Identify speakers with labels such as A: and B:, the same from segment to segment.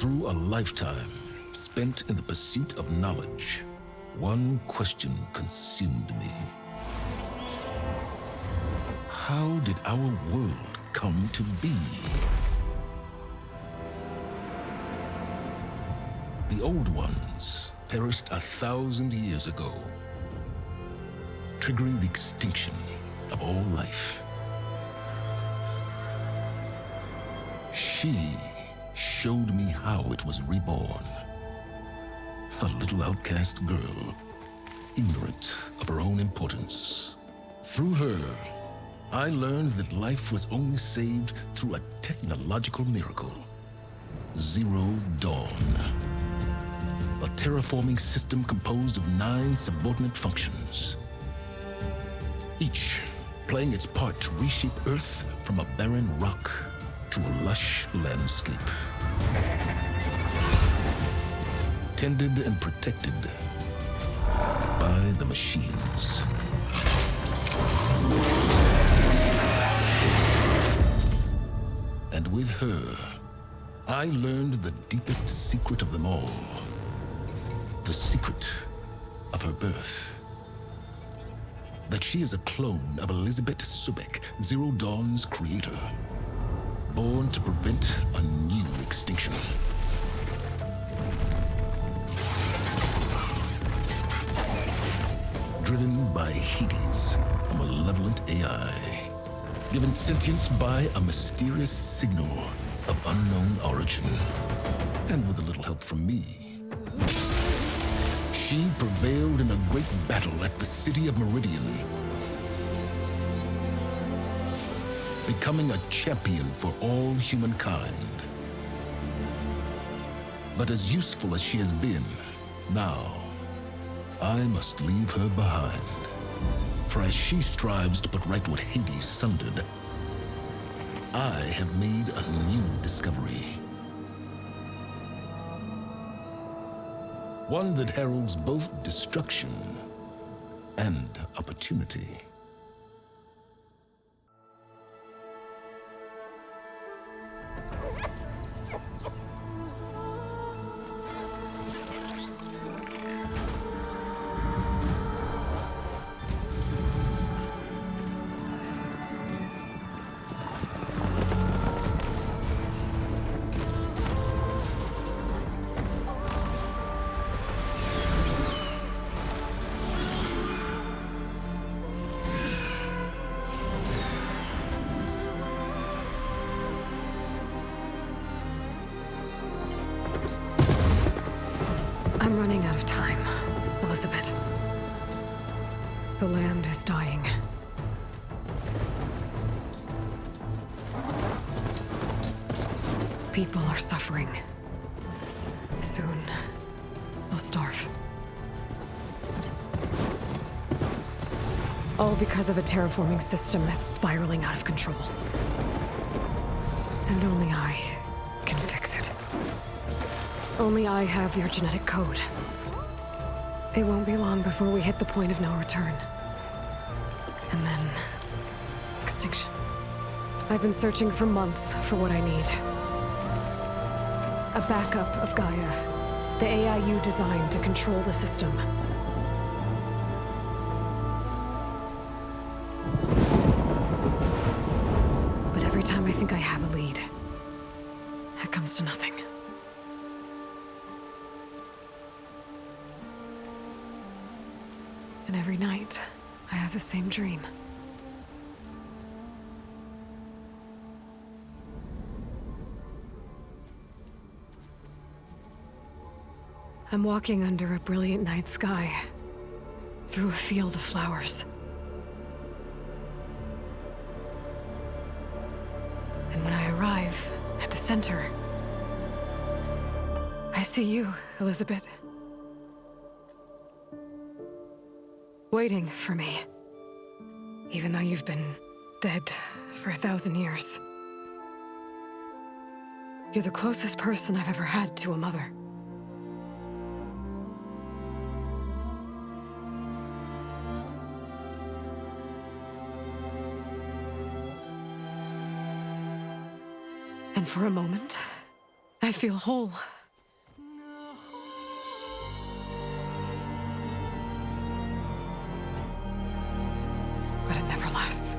A: Through a lifetime spent in the pursuit of knowledge, one question consumed me. How did our world come to be? The old ones perished 1,000 years ago, triggering the extinction of all life. She showed me how it was reborn. A little outcast girl, ignorant of her own importance. Through her, I learned that life was only saved through a technological miracle. Zero Dawn. A terraforming system composed of 9 subordinate functions, each playing its part to reshape Earth from a barren rock to a lush landscape. Tended and protected by the machines. And with her, I learned the deepest secret of them all. The secret of her birth. That she is a clone of Elizabeth Subek, Zero Dawn's creator. Born to prevent a new extinction. Driven by Hades, a malevolent AI. Given sentience by a mysterious signal of unknown origin. And with a little help from me, she prevailed in a great battle at the city of Meridian, becoming a champion for all humankind. But as useful as she has been, now I must leave her behind. For as she strives to put right what Hades sundered, I have made a new discovery. One that heralds both destruction and opportunity.
B: I'm running out of time, Elizabeth. The land is dying. People are suffering. Soon, they'll starve. All because of a terraforming system that's spiraling out of control. And only I can fix it. Only I have your genetic code. It won't be long before we hit the point of no return. And then... extinction. I've been searching for months for what I need. A backup of Gaia, the AI you designed to control the system. But every time I think I have a lead, it comes to nothing. And every night, I have the same dream. I'm walking under a brilliant night sky, through a field of flowers. And when I arrive at the center, I see you, Elizabeth. Waiting for me, even though you've been dead for 1,000 years. You're the closest person I've ever had to a mother. And for a moment, I feel whole. But it never lasts.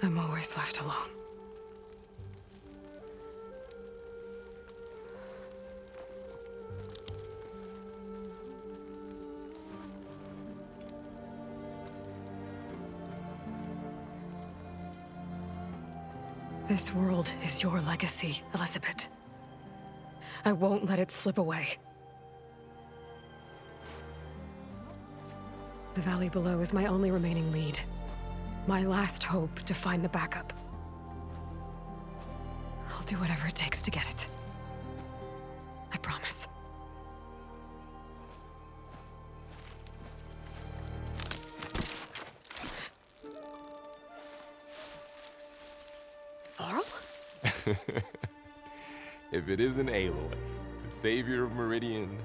B: I'm always left alone. This world is your legacy, Elizabeth. I won't let it slip away. The valley below is my only remaining lead. My last hope to find the backup. I'll do whatever it takes to get it. I promise. Varl?
C: If it isn't Aloy, the savior of Meridian,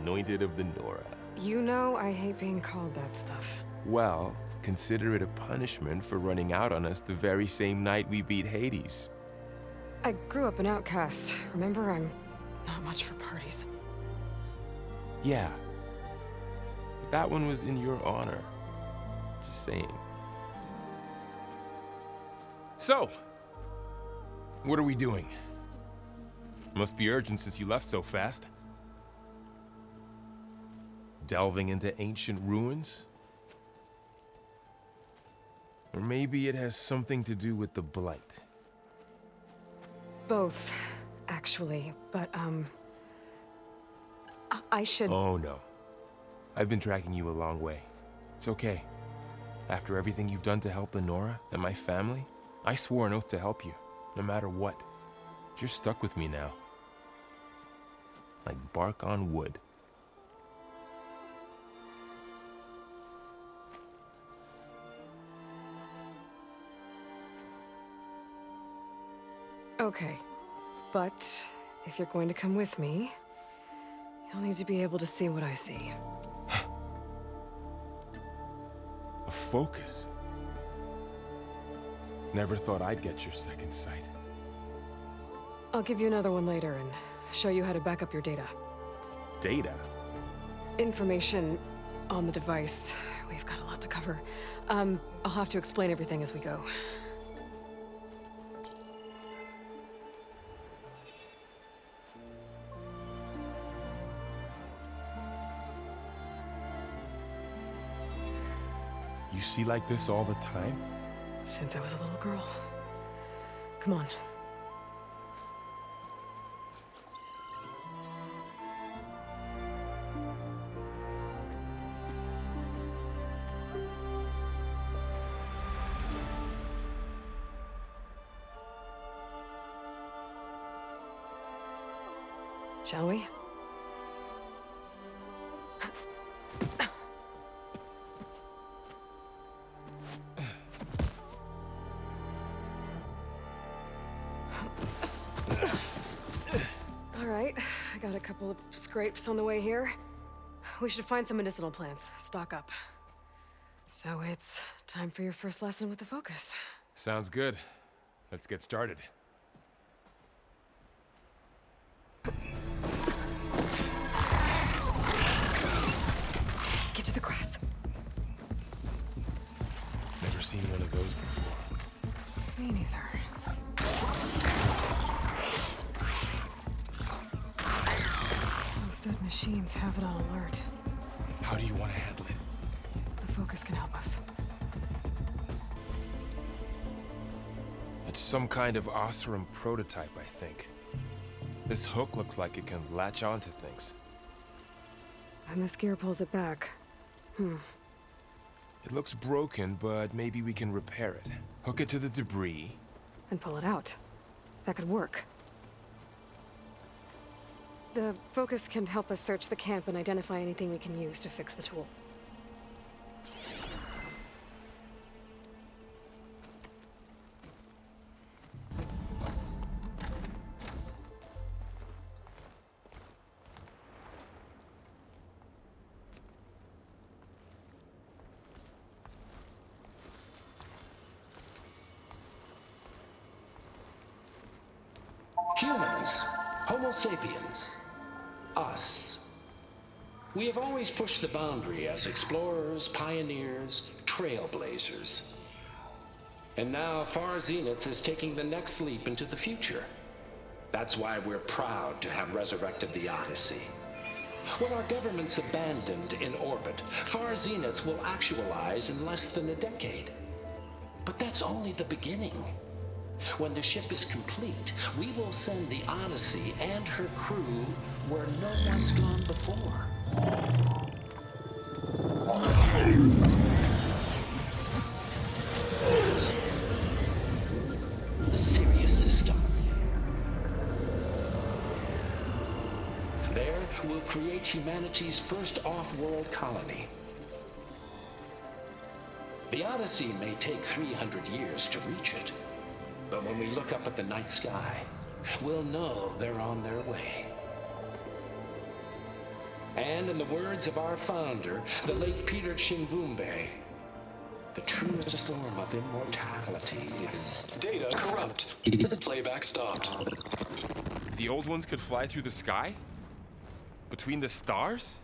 C: anointed of the Nora.
B: You know I hate being called that stuff.
C: Well, consider it a punishment for running out on us the very same night we beat Hades.
B: I grew up an outcast. Remember, I'm not much for parties.
C: Yeah. But that one was in your honor. Just saying. So, what are we doing? Must be urgent since you left so fast. Delving into ancient ruins? Or maybe it has something to do with the Blight.
B: Both, actually, but, I should...
C: Oh, no. I've been tracking you a long way. It's okay. After everything you've done to help the Nora and my family, I swore an oath to help you, no matter what. You're stuck with me now. Like bark on wood.
B: Okay, but if you're going to come with me, you'll need to be able to see what I see.
C: A focus? Never thought I'd get your second sight.
B: I'll give you another one later and show you how to back up your data.
C: Data?
B: Information on the device. We've got a lot to cover. I'll have to explain everything as we go.
C: You see like this all the time?
B: Since I was a little girl. Come on. Shall we? All right, I got a couple of scrapes on the way here. We should find some medicinal plants, stock up. So it's time for your first lesson with the focus.
C: Sounds good. Let's get started.
B: Get to the grass.
C: Never seen one of those before.
B: Me neither. Those dead machines have it on alert.
C: How do you want to handle it?
B: The focus can help us.
C: It's some kind of Osram prototype, I think. This hook looks like it can latch onto things.
B: And this gear pulls it back.
C: It looks broken, but maybe we can repair it. Hook it to the debris.
B: And pull it out. That could work. The focus can help us search the camp and identify anything we can use to fix the tool.
D: Humans, Homo sapiens, us. We have always pushed the boundary as explorers, pioneers, trailblazers. And now Far Zenith is taking the next leap into the future. That's why we're proud to have resurrected the Odyssey. When our government's abandoned in orbit, Far Zenith will actualize in less than a decade. But that's only the beginning. When the ship is complete, we will send the Odyssey and her crew where no one's gone before. The Sirius system. There, we'll create humanity's first off-world colony. The Odyssey may take 300 years to reach it. But when we look up at the night sky, we'll know they're on their way. And in the words of our founder, the late Peter Chimvumbe, the truest form of immortality is...
E: Data corrupt. Playback stopped.
C: The old ones could fly through the sky? Between the stars?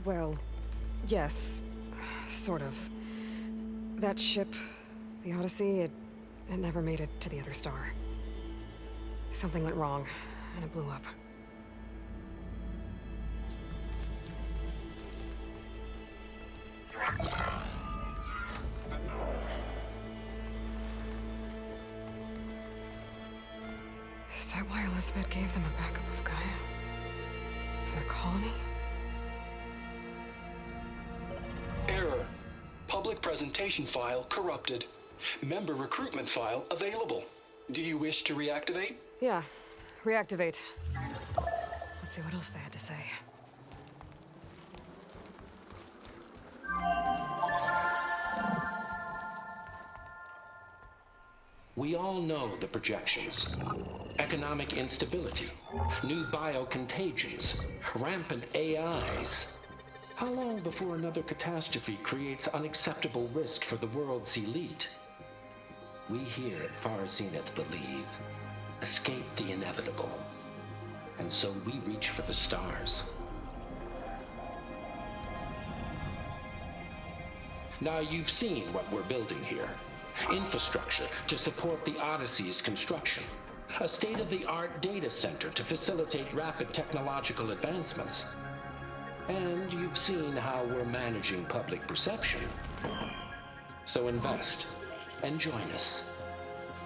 B: Well, yes. Sort of. That ship, the Odyssey, it never made it to the other star. Something went wrong, and it blew up. Is that why Elizabeth gave them a backup of Gaia? For their colony?
E: Error. Public presentation file corrupted. Member recruitment file available. Do you wish to reactivate?
B: Yeah, reactivate. Let's see what else they had to say.
D: We all know the projections. Economic instability, new biocontagions, rampant AIs. How long before another catastrophe creates unacceptable risk for the world's elite? We here at Far Zenith believe, escape the inevitable. And so we reach for the stars. Now you've seen what we're building here. Infrastructure to support the Odyssey's construction. A state-of-the-art data center to facilitate rapid technological advancements. And you've seen how we're managing public perception. So invest and join us.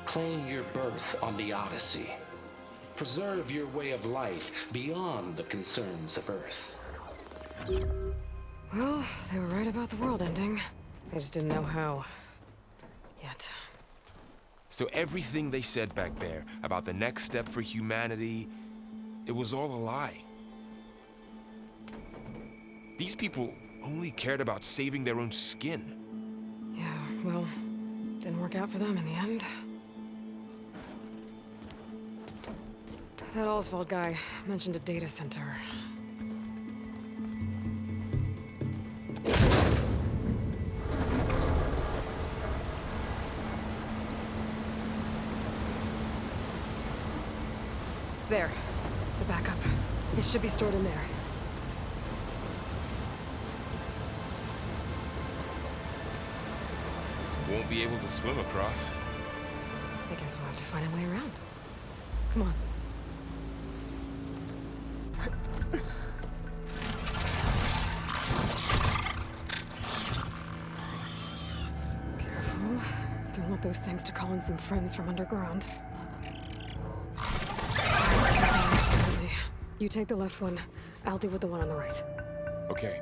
D: Claim your berth on the Odyssey. Preserve your way of life beyond the concerns of Earth.
B: Well, they were right about the world ending. They just didn't know how. Yet.
C: So everything they said back there about the next step for humanity, it was all a lie. These people only cared about saving their own skin.
B: Yeah, well, didn't work out for them in the end. That Oswald guy mentioned a data center. There. The backup. It should be stored in there.
C: Won't be able to swim across.
B: I guess we'll have to find a way around. Come on. Careful. Don't want those things to call in some friends from underground. You take the left one. I'll deal with the one on the right.
C: Okay.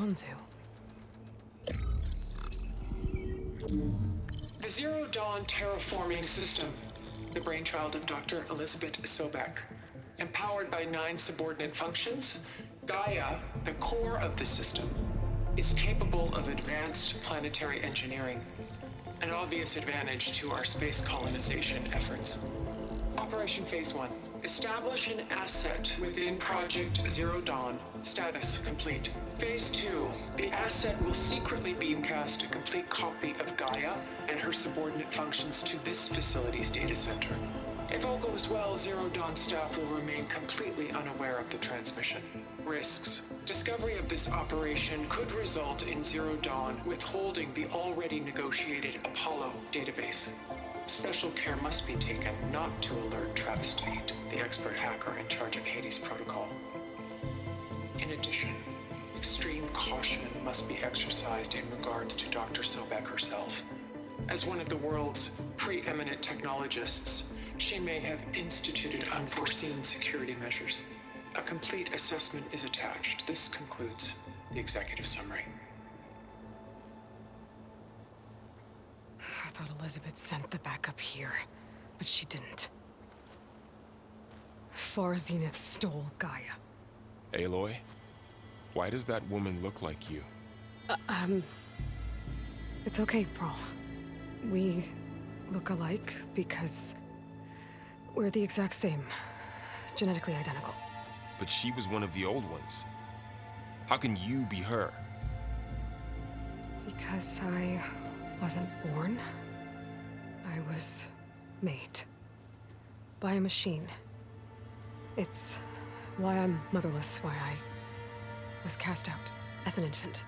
B: on to?
F: The Zero Dawn Terraforming System, the brainchild of Dr. Elizabeth Sobek. Empowered by 9 subordinate functions, Gaia, the core of the system, is capable of advanced planetary engineering, an obvious advantage to our space colonization efforts. Operation Phase 1. Establish an asset within Project Zero Dawn. Status complete. Phase 2. The asset will secretly beamcast a complete copy of Gaia and her subordinate functions to this facility's data center. If all goes well, Zero Dawn staff will remain completely unaware of the transmission. Risks. Discovery of this operation could result in Zero Dawn withholding the already negotiated Apollo database. Special care must be taken not to alert Travis Tate, the expert hacker in charge of Hades Protocol. In addition, extreme caution must be exercised in regards to Dr. Sobek herself. As one of the world's preeminent technologists, she may have instituted unforeseen security measures. A complete assessment is attached. This concludes the executive summary.
B: I thought Elizabeth sent the backup here, but she didn't. Far Zenith stole Gaia.
C: Aloy, why does that woman look like you?
B: It's okay, Pearl. We look alike because we're the exact same. Genetically identical.
C: But she was one of the old ones. How can you be her?
B: Because I wasn't born. I was made. By a machine. It's why I'm motherless, why I was cast out as an infant.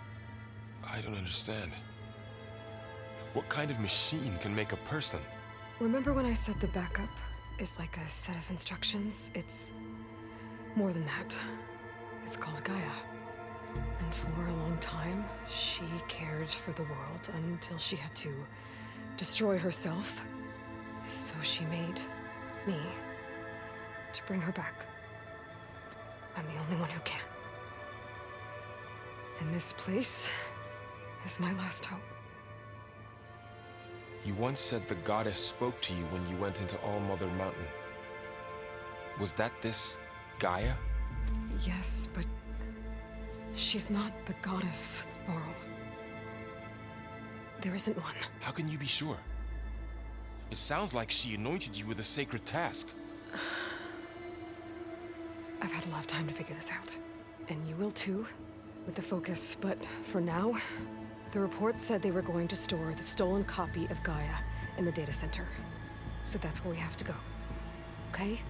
C: I don't understand. What kind of machine can make a person?
B: Remember when I said the backup is like a set of instructions? It's more than that. It's called Gaia. And for a long time, she cared for the world until she had to destroy herself. So she made me to bring her back. I'm the only one who can. And this place is my last hope.
C: You once said the goddess spoke to you when you went into All Mother Mountain. Was that this Gaia?
B: Yes, but she's not the goddess, Laurel. There isn't one.
C: How can you be sure? It sounds like she anointed you with a sacred task.
B: I've had a lot of time to figure this out. And you will too, with the focus. But for now, the report said they were going to store the stolen copy of Gaia in the data center. So that's where we have to go. Okay?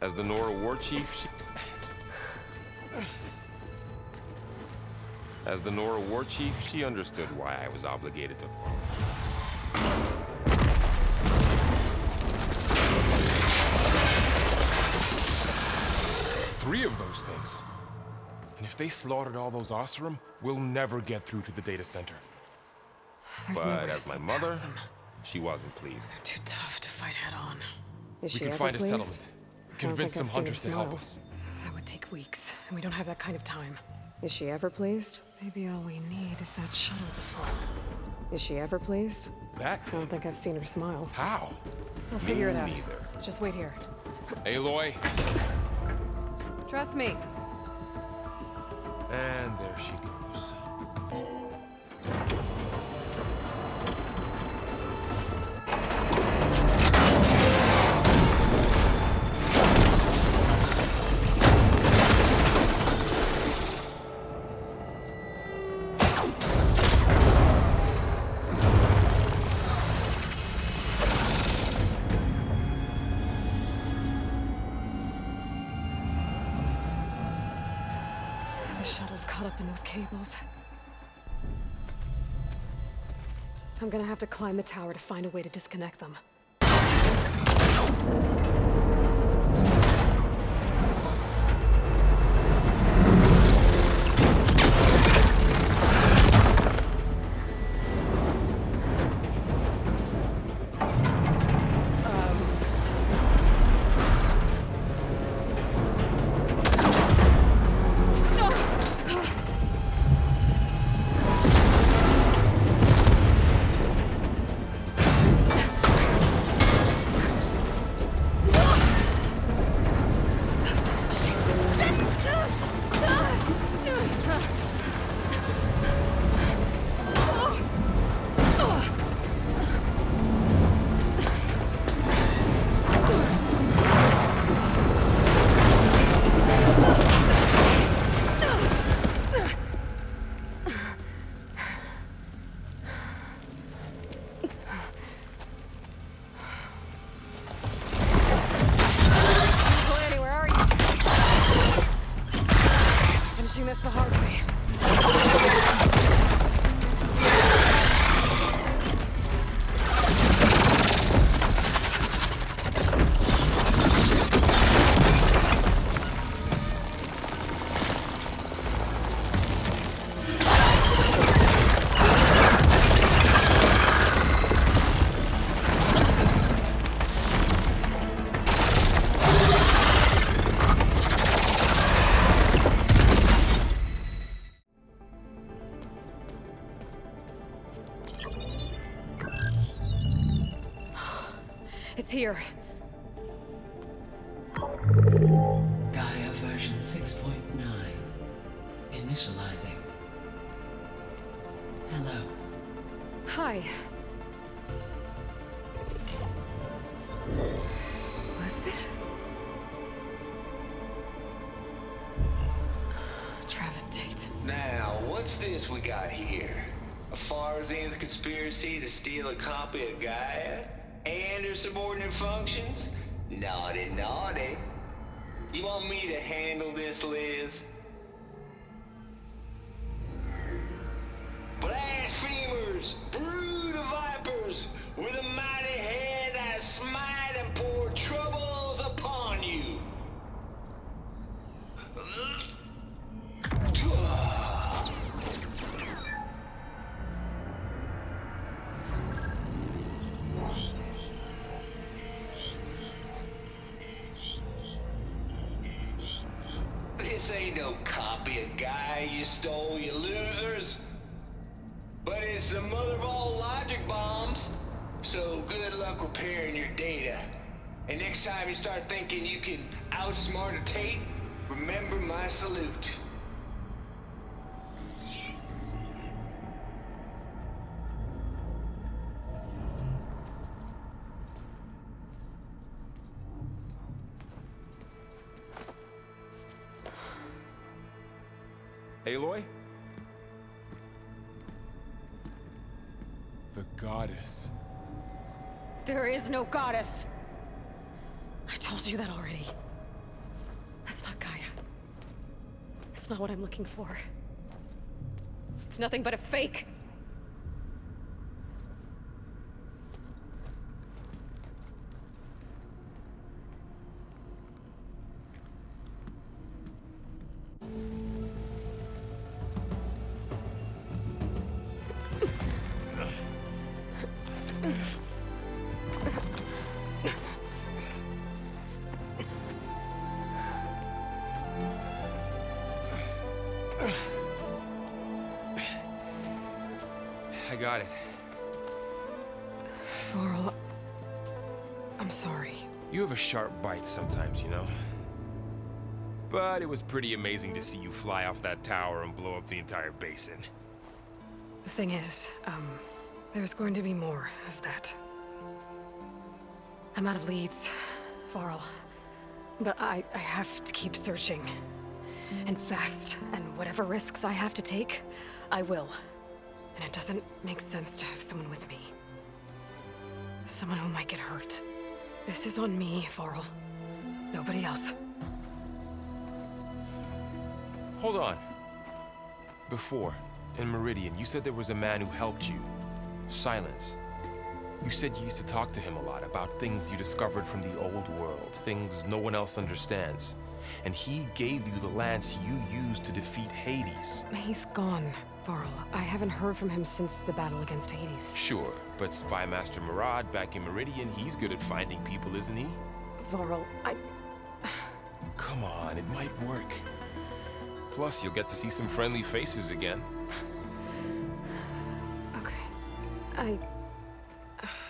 C: As the Nora war chief, she understood why I was obligated to follow. 3 of those things. And if they slaughtered all those Oseram, we'll never get through to the data center.
B: There's no way
C: But
B: to
C: as my
B: slip
C: mother,
B: past them.
C: she wasn't pleased.
B: They're too tough to fight head on. Is
C: We
B: she
C: can
B: ever
C: find a
B: pleased?
C: settlement. Convince some
B: I've seen her
C: hunters to help
B: smile.
C: us.
B: That would take weeks, and we don't have that kind of time. Is she ever pleased? Maybe all we need is that shuttle to fall. Is she ever pleased?
C: That?
B: I don't think I've seen her smile.
C: How?
B: We'll figure it out.
C: neither.
B: Just wait here.
C: Aloy.
B: Trust me.
C: And there she goes.
B: The shuttle's caught up in those cables. I'm gonna have to climb the tower to find a way to disconnect them. It's here.
G: Gaia version 6.9. Initializing. Hello.
B: Hi. Elizabeth? Travestate.
H: Now, what's this we got here? A Farzian's conspiracy to steal a copy of Gaia? And her subordinate functions? Naughty, naughty. You want me to handle this, Liz? Blasphemers! Brood of vipers! With a mighty hand I smite and pour troubles upon you! This ain't no copy of Gaia you stole, you losers. But it's the mother of all logic bombs. So good luck repairing your data. And next time you start thinking you can outsmart a Tate, remember my salute.
C: Aloy? The goddess.
B: There is no goddess. I told you that already. That's not Gaia. It's not what I'm looking for. It's nothing but a fake.
C: I got it.
B: Varl, I'm sorry.
C: You have a sharp bite sometimes, you know? But it was pretty amazing to see you fly off that tower and blow up the entire basin.
B: The thing is, there's going to be more of that. I'm out of leads, Varl. But I have to keep searching. And fast, and whatever risks I have to take, I will. And it doesn't make sense to have someone with me. Someone who might get hurt. This is on me, Varl. Nobody else.
C: Hold on. Before, in Meridian, you said there was a man who helped you. Silence. You said you used to talk to him a lot about things you discovered from the old world, things no one else understands. And he gave you the lance you used to defeat Hades.
B: He's gone, Varl. I haven't heard from him since the battle against Hades.
C: Sure, but Spymaster Murad back in Meridian, he's good at finding people, isn't he?
B: Varl,
C: Come on, it might work. Plus, you'll get to see some friendly faces again.
B: Okay.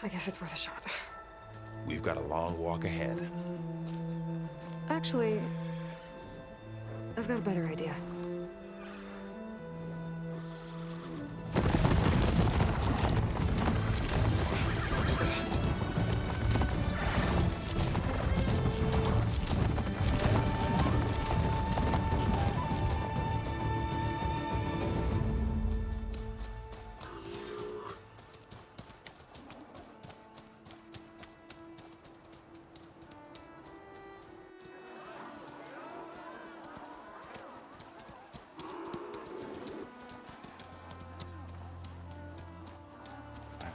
B: I guess it's worth a shot.
C: We've got a long walk ahead.
B: Actually, I've got a better idea.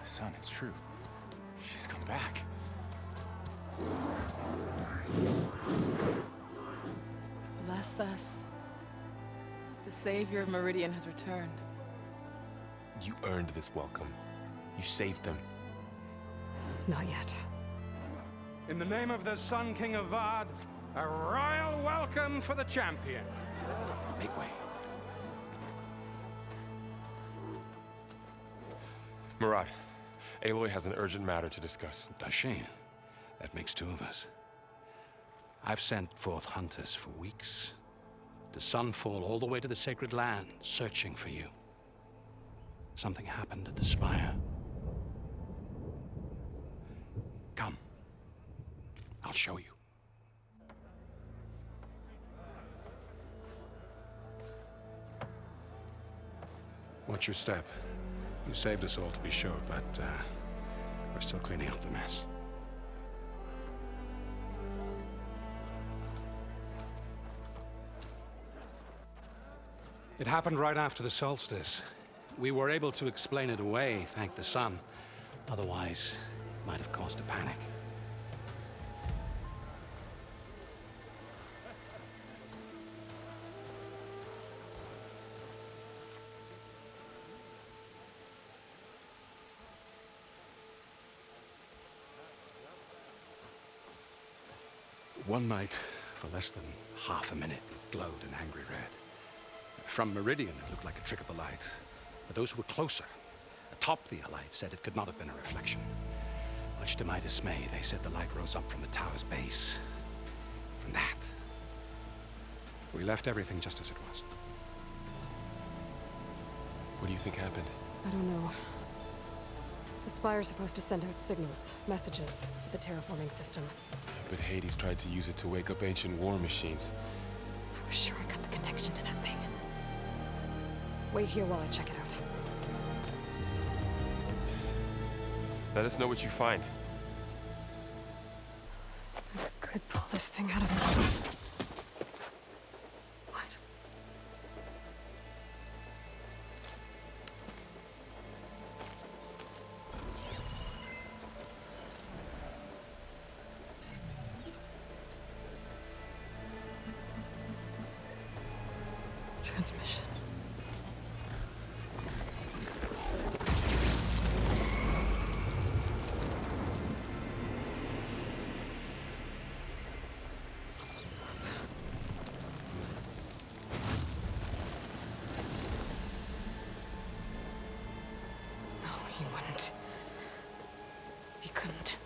I: Son, it's true. She's come back.
J: Bless us. The savior of Meridian has returned.
C: You earned this welcome. You saved them.
B: Not yet.
K: In the name of the Sun King of Vard, a royal welcome for the champion.
I: Make way.
C: Murad, Aloy has an urgent matter to discuss.
I: Dashane,
K: That makes two of us. I've sent forth hunters for weeks, to sunfall all the way to the sacred land, searching for you. Something happened at the spire. Come. I'll show you. Watch your step. You saved us all, to be sure, but we're still cleaning up the mess. It happened right after the solstice. We were able to explain it away, thank the sun. Otherwise, it might have caused a panic. One night, for less than half a minute, it glowed an angry red. From Meridian, it looked like a trick of the light. But those who were closer, atop the light, said it could not have been a reflection. Much to my dismay, they said the light rose up from the tower's base. From that, we left everything just as it was.
C: What do you think happened?
B: I don't know. The Spire's supposed to send out signals, messages, for the terraforming system.
C: But Hades tried to use it to wake up ancient war machines.
B: I was sure I got the connection to that thing. Wait here while I check it out.
C: Let us know what you find.
B: I could pull this thing out of it. What? Transmission. He wouldn't. He couldn't.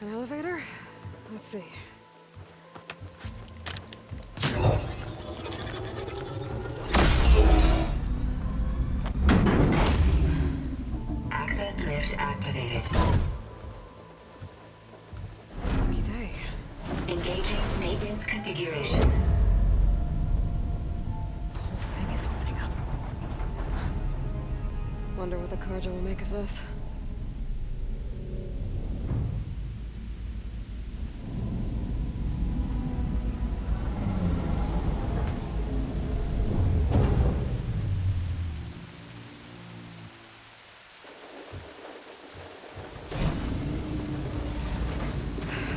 B: An elevator? Let's see.
L: Access lift activated.
B: Lucky day.
L: Engaging maintenance configuration.
B: The whole thing is opening up. Wonder what the Carja will make of this.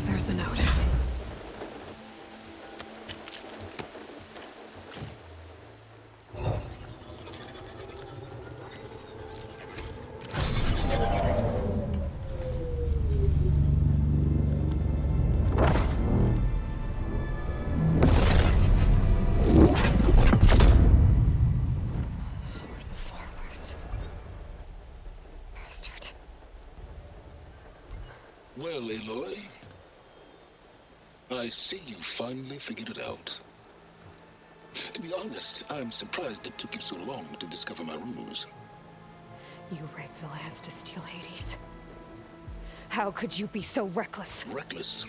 B: There's the note. Sword of the Far West. Bastard.
A: Well, Aloy, I see you finally figured it out. To be honest, I'm surprised it took you so long to discover my ruse.
B: You rigged the lands to steal Hades. How could you be so reckless?
A: Reckless?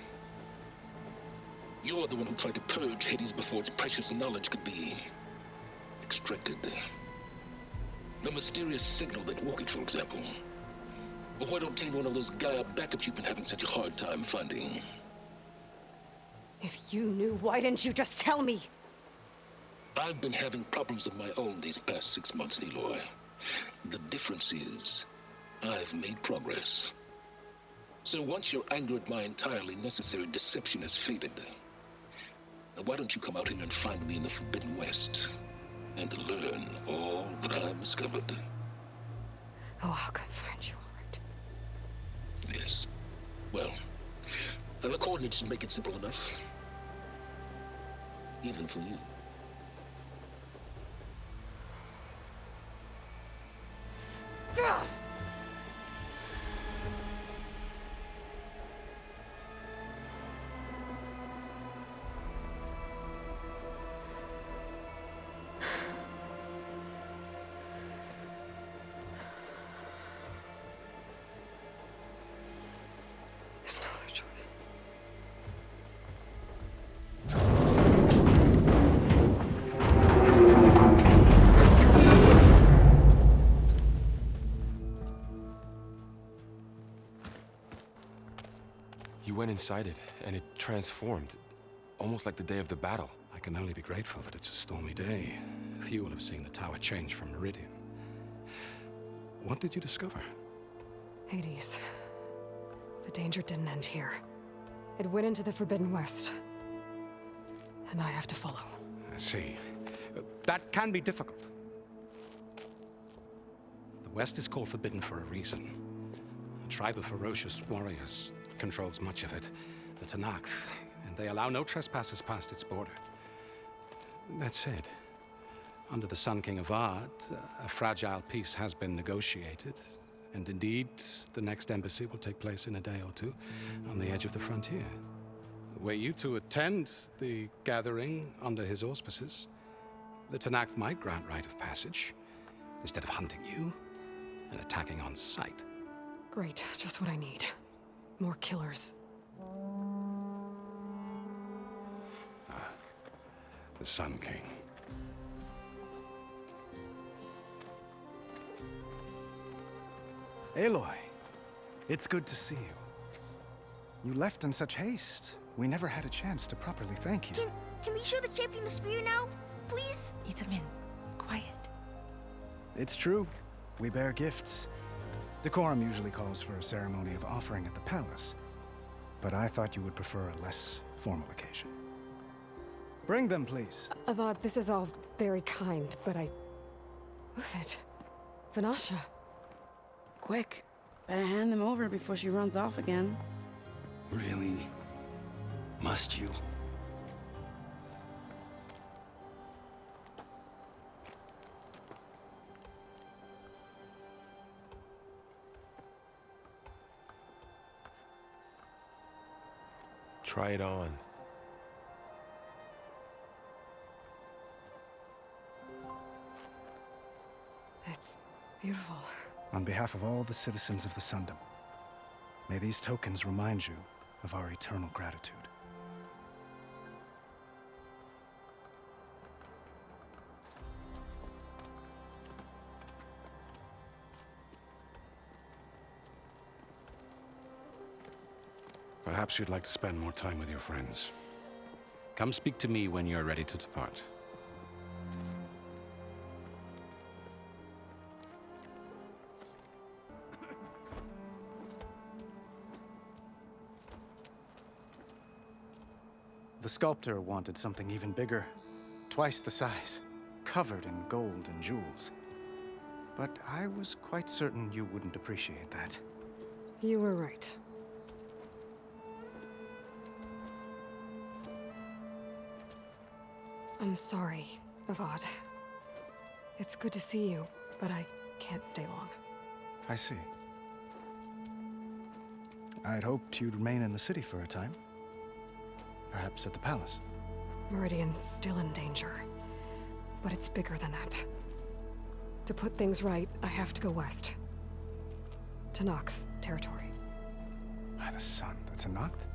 A: You're the one who tried to purge Hades before its precious knowledge could be extracted. The mysterious signal that woke it, for example. Or why to obtain one of those Gaia backups you've been having such a hard time finding?
B: If you knew, why didn't you just tell me?
A: I've been having problems of my own these past 6 months, Aloy. The difference is, I've made progress. So once your anger at my entirely necessary deception has faded, why don't you come out here and find me in the Forbidden West and learn all that I've discovered?
B: Oh, I'll come find you, all right.
A: Yes. Well, the coordinates make it simple enough. Even for you.
C: inside it, and it transformed, almost like the day of the battle.
K: I can only be grateful that it's a stormy day. Few will have seen the tower change from Meridian. What did you discover?
B: Hades. The danger didn't end here. It went into the Forbidden West. And I have to follow.
K: I see. That can be difficult. The West is called Forbidden for a reason. A tribe of ferocious warriors controls much of it, the Tenakth, and they allow no trespassers past its border. That said, under the Sun King Avad, a fragile peace has been negotiated, and indeed, the next embassy will take place in a day or two on the edge of the frontier. Were you to attend the gathering under his auspices, the Tenakth might grant right of passage, instead of hunting you and attacking on sight.
B: Great, just what I need. More killers.
K: The Sun King.
M: Aloy, it's good to see you. You left in such haste. We never had a chance to properly thank you.
N: Can we show the champion the spear now? Please?
J: Itamin, quiet.
M: It's true. We bear gifts. Decorum usually calls for a ceremony of offering at the palace, but I thought you would prefer a less formal occasion. Bring them, please.
B: Avad, this is all very kind, but Who's it? Vanasha.
O: Quick. Better hand them over before she runs off again.
H: Really? Must you?
C: Try it on.
B: It's beautiful.
M: On behalf of all the citizens of the Sundom, may these tokens remind you of our eternal gratitude.
K: Perhaps you'd like to spend more time with your friends. Come speak to me when you're ready to depart.
M: The sculptor wanted something even bigger, twice the size, covered in gold and jewels. But I was quite certain you wouldn't appreciate that.
B: You were right. I'm sorry, Avad. It's good to see you, but I can't stay long.
M: I see. I'd hoped you'd remain in the city for a time. Perhaps at the palace.
B: Meridian's still in danger, but it's bigger than that. To put things right, I have to go west. Tenakth territory.
M: By the sun, the Tenakth?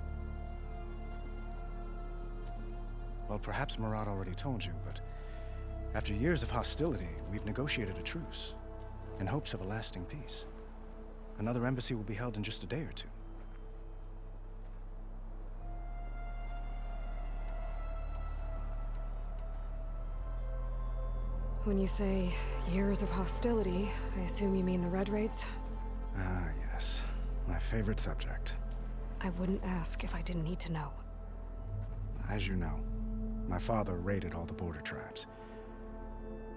M: Well, perhaps Murad already told you, but after years of hostility, we've negotiated a truce, in hopes of a lasting peace. Another embassy will be held in just a day or two.
B: When you say years of hostility, I assume you mean the Red Raids?
M: Ah, yes. My favorite subject.
B: I wouldn't ask if I didn't need to know.
M: As you know, my father raided all the border tribes.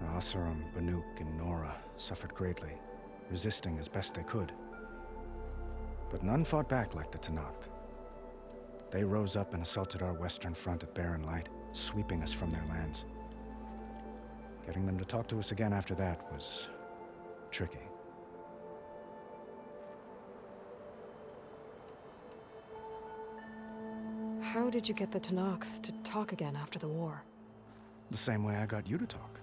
M: The Asuram, Banuk, and Nora suffered greatly, resisting as best they could. But none fought back like the Tenakth. They rose up and assaulted our western front at Barren Light, sweeping us from their lands. Getting them to talk to us again after that was tricky.
B: How did you get the Tenakth to talk again after the war?
M: The same way I got you to talk.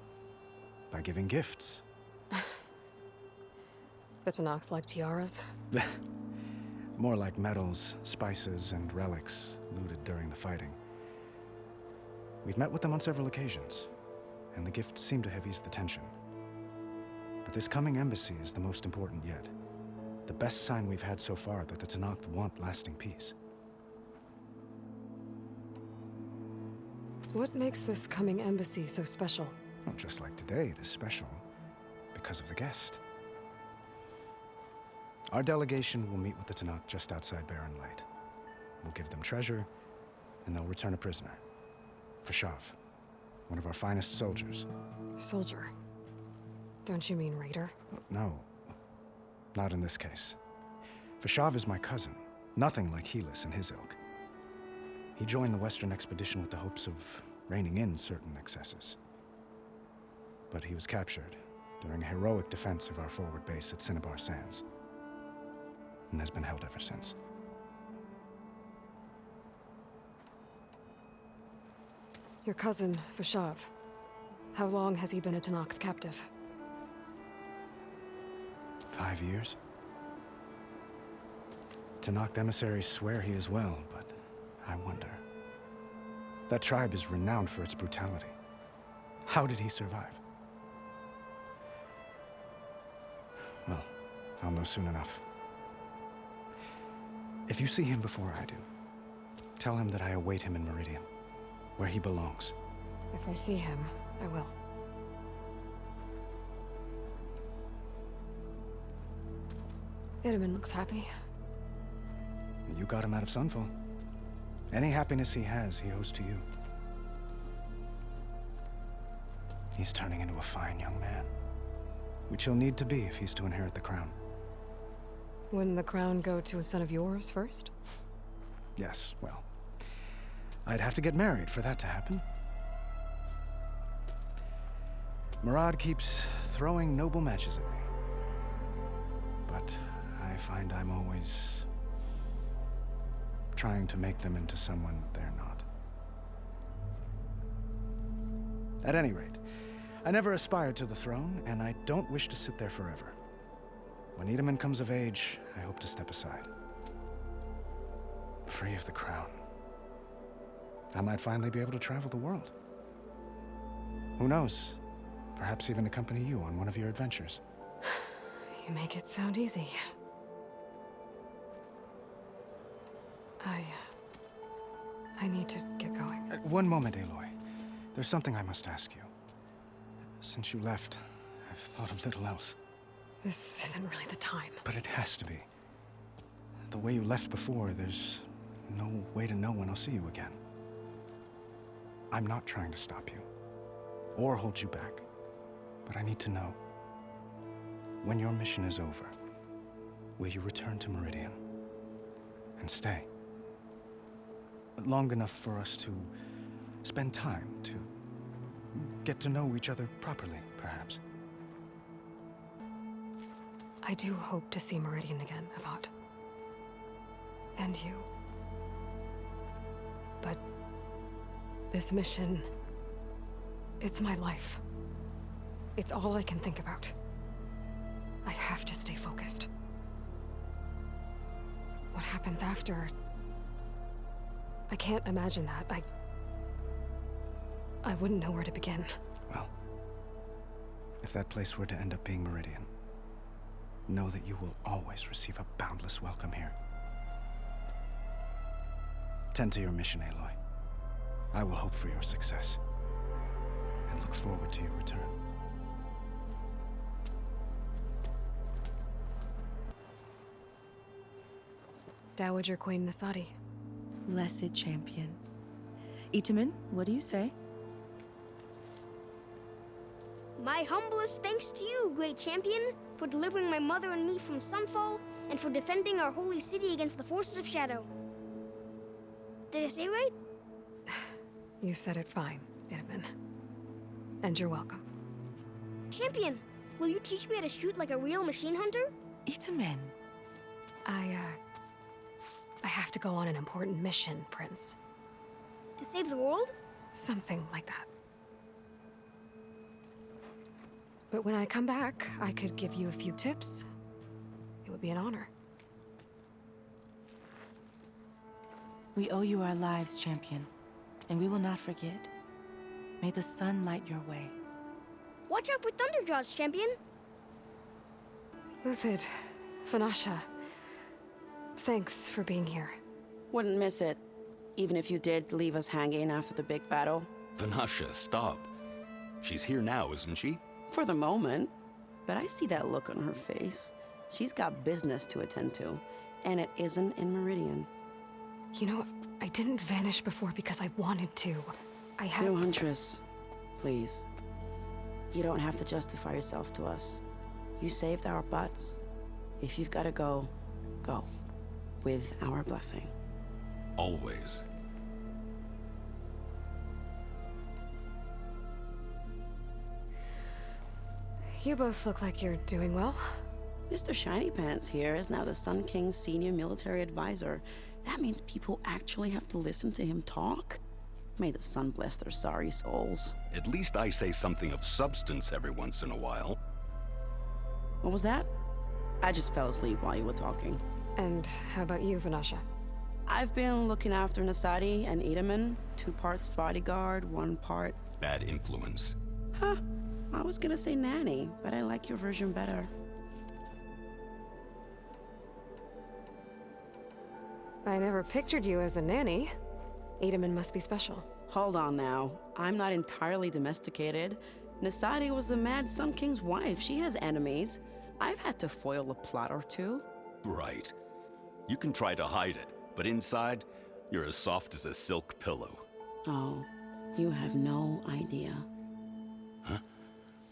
M: By giving gifts.
B: The Tenakth like tiaras?
M: More like medals, spices, and relics looted during the fighting. We've met with them on several occasions, and the gifts seem to have eased the tension. But this coming embassy is the most important yet. The best sign we've had so far that the Tenakth want lasting peace.
B: What makes this coming embassy so special?
M: Well, just like today, it is special because of the guest. Our delegation will meet with the Tanakh just outside Barren Light. We'll give them treasure, and they'll return a prisoner. Fashav, one of our finest soldiers.
B: Soldier? Don't you mean raider?
M: No, not in this case. Fashav is my cousin, nothing like Helis and his ilk. He joined the Western expedition with the hopes of reining in certain excesses. But he was captured during a heroic defense of our forward base at Cinnabar Sands, and has been held ever since.
B: Your cousin, Fashav. How long has he been a Tanakh captive?
M: 5 years. Tanakh emissaries swear he is well, but I wonder. That tribe is renowned for its brutality. How did he survive? Well, I'll know soon enough. If you see him before I do, tell him that I await him in Meridian, where he belongs.
B: If I see him, I will. Itamen looks happy.
M: You got him out of Sunfall. Any happiness he has, he owes to you. He's turning into a fine young man, which he'll need to be if he's to inherit the crown.
B: Wouldn't the crown go to a son of yours first?
M: Yes, well, I'd have to get married for that to happen. Murad keeps throwing noble matches at me, but I find I'm always trying to make them into someone they're not. At any rate, I never aspired to the throne, and I don't wish to sit there forever. When Itamen comes of age, I hope to step aside. Free of the crown. I might finally be able to travel the world. Who knows? Perhaps even accompany you on one of your adventures.
B: You make it sound easy. I need to get going.
M: One moment, Aloy. There's something I must ask you. Since you left, I've thought of little else.
B: This isn't really the time.
M: But it has to be. The way you left before, there's no way to know when I'll see you again. I'm not trying to stop you, or hold you back, but I need to know. When your mission is over, will you return to Meridian and stay? Long enough for us to spend time, to get to know each other properly, perhaps.
B: I do hope to see Meridian again, Avad. And you. But this mission, it's my life. It's all I can think about. I have to stay focused. What happens after? I can't imagine that. I wouldn't know where to begin.
M: Well, if that place were to end up being Meridian, know that you will always receive a boundless welcome here. Tend to your mission, Aloy. I will hope for your success, and look forward to your return.
B: Dowager Queen Nasadi.
O: Blessed champion. Itamen, what do you say?
N: My humblest thanks to you, great champion, for delivering my mother and me from Sunfall, and for defending our holy city against the forces of Shadow. Did I say right?
B: You said it fine, Itamen. And you're welcome.
N: Champion, will you teach me how to shoot like a real machine hunter?
O: Itamen.
B: I have to go on an important mission, Prince.
N: To save the world?
B: Something like that. But when I come back, I could give you a few tips. It would be an honor.
O: We owe you our lives, champion, and we will not forget. May the sun light your way.
N: Watch out for Thunderjaws, champion.
B: Uthid, Fanasha, thanks for being here.
O: Wouldn't miss it, even if you did leave us hanging after the big battle.
K: Vanasha, stop. She's here now, isn't she?
P: For the moment. But I see that look on her face. She's got business to attend to, and it isn't in Meridian.
B: You know, I didn't vanish before because I wanted to. I had...
P: No, Huntress. Please. You don't have to justify yourself to us. You saved our butts. If you've got to go, go. With our blessing.
K: Always.
B: You both look like you're doing well.
P: Mr. Shiny Pants here is now the Sun King's senior military advisor. That means people actually have to listen to him talk? May the sun bless their sorry souls.
K: At least I say something of substance every once in a while.
P: What was that? I just fell asleep while you were talking.
B: And how about you, Vanasha?
P: I've been looking after Nasadi and Edaman. 2 parts bodyguard, 1 part...
K: bad influence.
P: Huh. I was gonna say nanny, but I like your version better.
B: I never pictured you as a nanny. Edaman must be special.
P: Hold on now. I'm not entirely domesticated. Nasadi was the Mad Sun King's wife. She has enemies. I've had to foil a plot or 2.
K: Right. You can try to hide it, but inside, you're as soft as a silk pillow.
P: Oh, you have no idea.
K: Huh?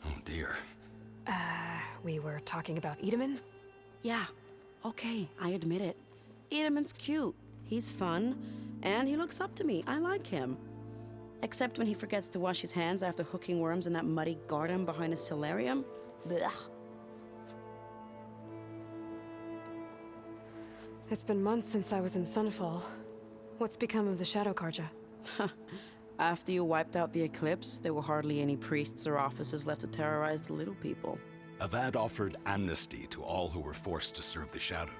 K: Oh dear.
B: We were talking about Edaman?
P: Yeah. Okay, I admit it. Edaman's cute. He's fun. And he looks up to me. I like him. Except when he forgets to wash his hands after hooking worms in that muddy garden behind a solarium. Blech.
B: It's been months since I was in Sunfall. What's become of the Shadow Karja?
P: After you wiped out the Eclipse, there were hardly any priests or officers left to terrorize the little people.
K: Avad offered amnesty to all who were forced to serve the Shadow.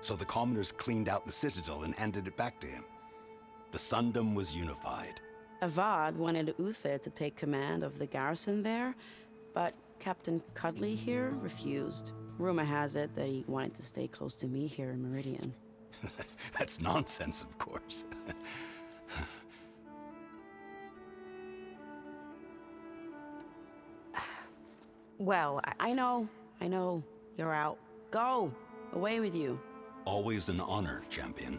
K: So the commoners cleaned out the Citadel and handed it back to him. The Sundom was unified.
P: Avad wanted Uther to take command of the garrison there, but Captain Cudley here refused. Rumor has it that he wanted to stay close to me here in Meridian.
K: That's nonsense, of course.
P: Well, I know. You're out. Go! Away with you.
K: Always an honor, champion.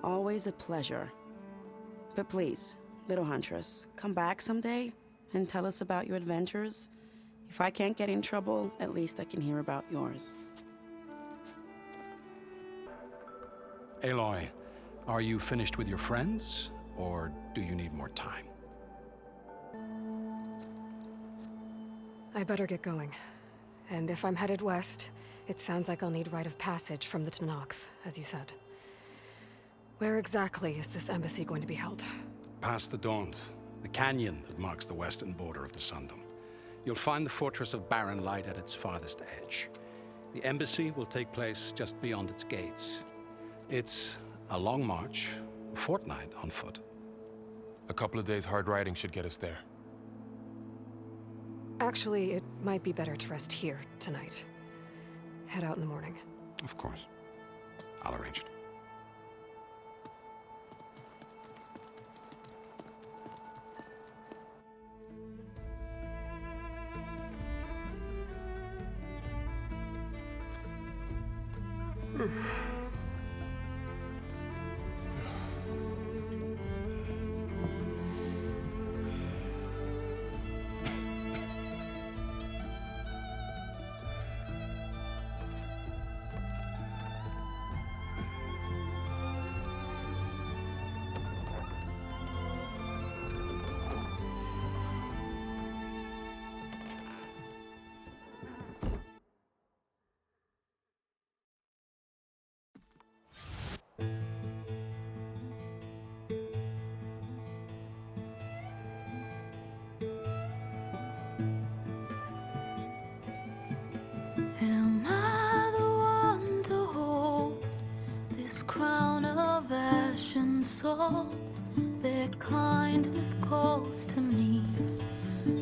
P: Always a pleasure. But please, little Huntress, come back someday and tell us about your adventures. If I can't get in trouble, at least I can hear about yours.
K: Aloy, are you finished with your friends, or do you need more time?
B: I better get going. And if I'm headed west, it sounds like I'll need rite of passage from the Tenakth, as you said. Where exactly is this embassy going to be held?
K: Past the Daunt, the canyon that marks the western border of the Sundom. You'll find the fortress of Barren Light at its farthest edge. The embassy will take place just beyond its gates. It's a long march, a fortnight on foot.
C: A couple of days hard riding should get us there.
B: Actually, it might be better to rest here tonight. Head out in the morning.
K: Of course. I'll arrange it.
Q: Am I the one to hold this crown of ash and salt? Their kindness calls to me.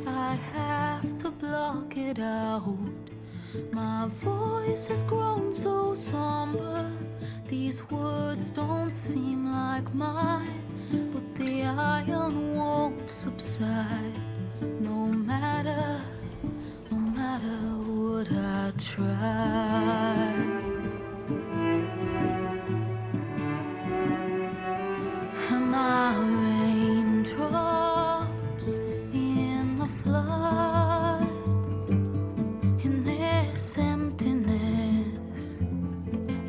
Q: I have to block it out. My voice has grown so somber. These words don't seem like mine. but the iron won't subside. No matter what I try. Am I raindrops in the flood? In this emptiness,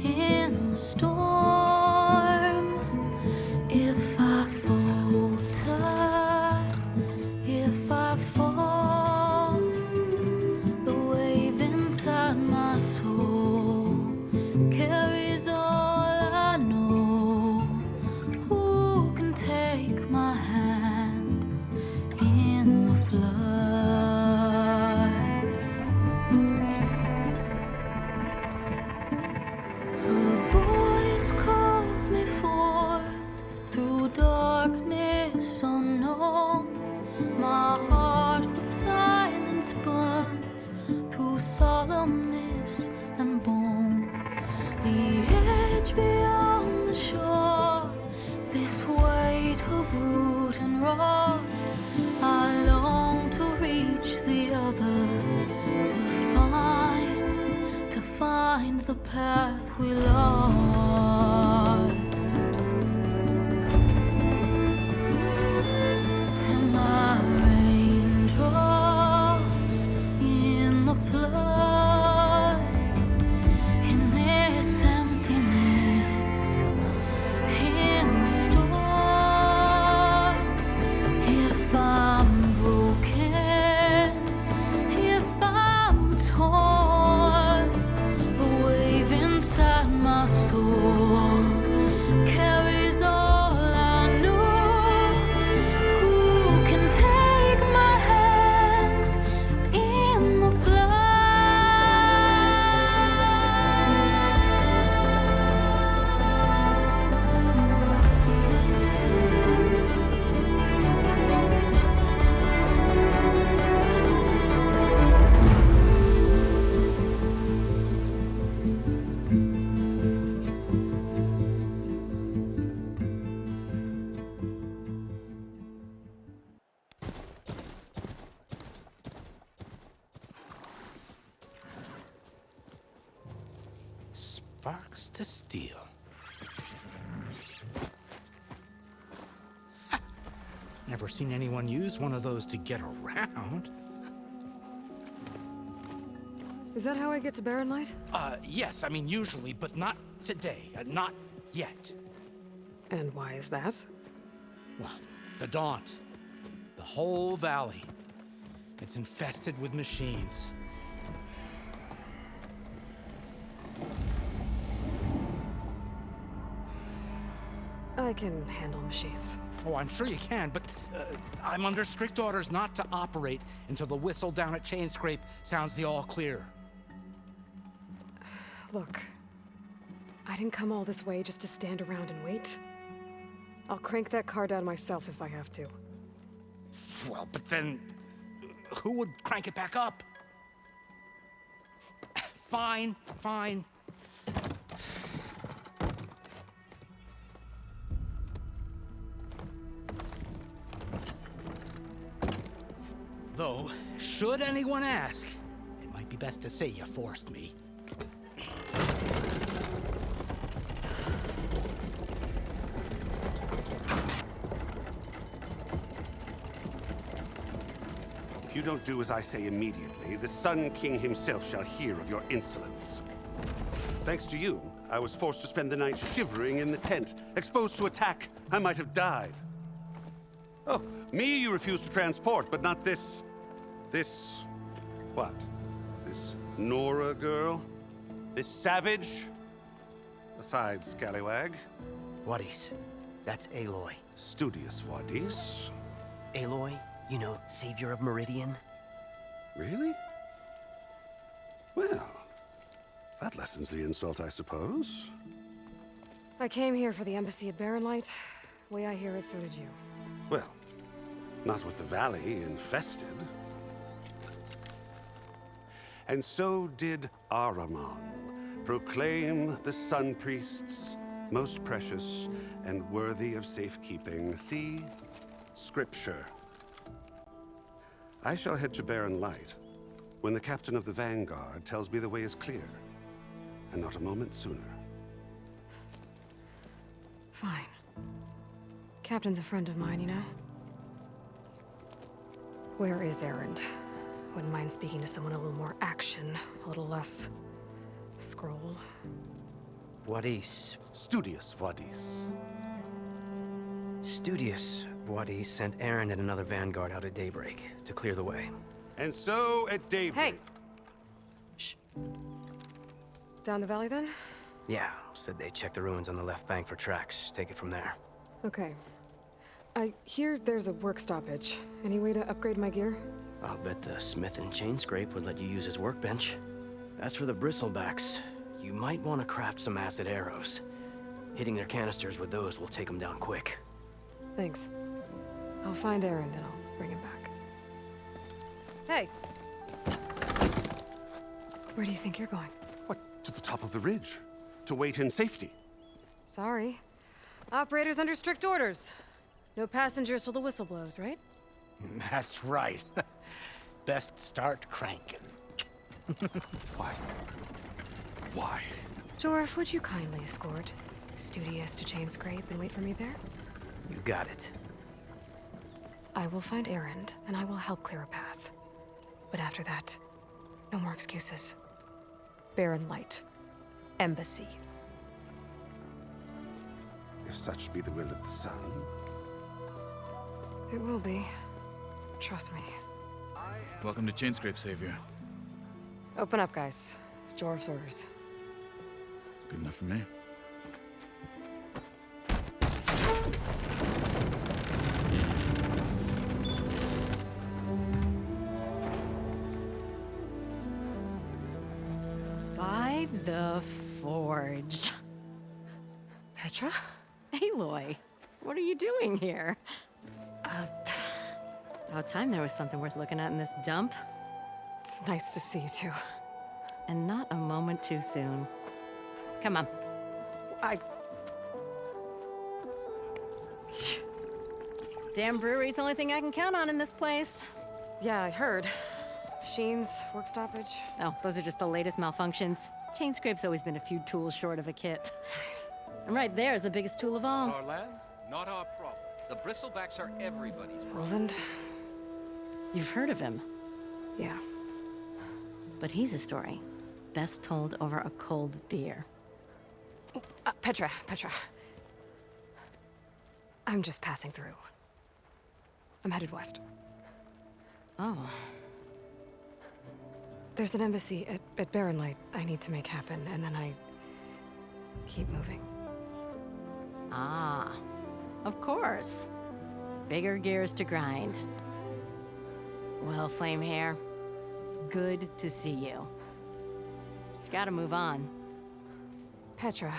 Q: in the storm, if I falter, if I fall, the wave inside my soul carries all I know. Who can take my hand in the flood? Her voice calls me forth through darkness unknown. My heart with silence burns through solemnness and bone. The edge beyond the shore, this weight of root and rod. I long to reach the other, to find the path we lost. Am I raindrops in the flood? In this emptiness, in the storm, if I'm broken, if I'm torn, the wave inside my soul carries all I know. Who can take my hand in the
K: Sparks to steel. Never seen anyone use one of those to get around.
B: Is that how I get to Barren Light?
K: Yes, I mean usually, but not today. Not yet.
B: And why is that?
K: Well, the Daunt. The whole valley. It's infested with machines.
B: I can handle machines.
K: Oh, I'm sure you can, but I'm under strict orders not to operate until the whistle down at Chain Scrape sounds the all clear.
B: Look, I didn't come all this way just to stand around and wait. I'll crank that car down myself if I have to.
K: Well, but then who would crank it back up? Fine, fine. Though, should anyone ask, it might be best to say you forced me.
R: If you don't do as I say immediately, the Sun King himself shall hear of your insolence. Thanks to you, I was forced to spend the night shivering in the tent. Exposed to attack, I might have died. Oh, me you refuse to transport, but not this... what? This Nora girl? This savage? Besides, scallywag.
I: Wadis. That's Aloy.
R: Studious Wadis.
I: Aloy, you know, savior of Meridian.
R: Really? Well, that lessens the insult, I suppose.
B: I came here for the embassy at Barren Light. Way I hear it, so did you.
R: Well, not with the valley infested. And so did Ahriman proclaim the Sun Priests most precious and worthy of safekeeping. See? Scripture. I shall head to Barren Light when the captain of the Vanguard tells me the way is clear, and not a moment sooner.
B: Fine. Captain's a friend of mine, you know? Where is Erend? Wouldn't mind speaking to someone a little more action, a little less scroll.
I: Wadis.
R: Studious Wadis.
I: Studious Wadis sent Erend and another Vanguard out at daybreak to clear the way.
R: And so at daybreak...
B: Hey! Shh. Down the valley, then?
I: Yeah, said they checked the ruins on the left bank for tracks. Take it from there.
B: Okay. I hear there's a work stoppage. Any way to upgrade my gear?
I: I'll bet the smith and chain scrape would let you use his workbench. As for the bristlebacks, you might want to craft some acid arrows. Hitting their canisters with those will take them down quick.
B: Thanks. I'll find Erend and I'll bring him back. Hey! Where do you think you're going?
R: What? To the top of the ridge. To wait in safety.
B: Sorry. Operator's under strict orders. No passengers till the whistle blows, right?
S: That's right. Best start cranking.
R: Why? Why?
B: Jorf, would you kindly escort Studious to Chain Scrape and wait for me there?
I: You got it.
B: I will find Erend, and I will help clear a path. But after that, no more excuses. Barren Light. Embassy.
R: If such be the will of the sun.
B: It will be. Trust me.
T: Welcome to Chainscrape, Savior.
B: Open up, guys. Jorf's orders.
T: Good enough for me.
U: By the forge.
B: Petra?
U: Aloy, what are you doing here? About time there was something worth looking at in this dump.
B: It's nice to see you too.
U: And not a moment too soon. Come on. Damn brewery's the only thing I can count on in this place.
B: Yeah, I heard. Machines, work stoppage.
U: Oh, those are just the latest malfunctions. Chainscrape's always been a few tools short of a kit. And right there is the biggest tool of all.
V: Our land, not our problem. The bristlebacks are everybody's problem.
B: Roland?
U: You've heard of him.
B: Yeah.
U: But he's a story best told over a cold beer.
B: Petra. I'm just passing through. I'm headed west.
U: Oh.
B: There's an embassy at Barren Light I need to make happen, and then I keep moving.
U: Ah, of course. Bigger gears to grind. Well, Flamehair, good to see you. You've got to move on.
B: Petra.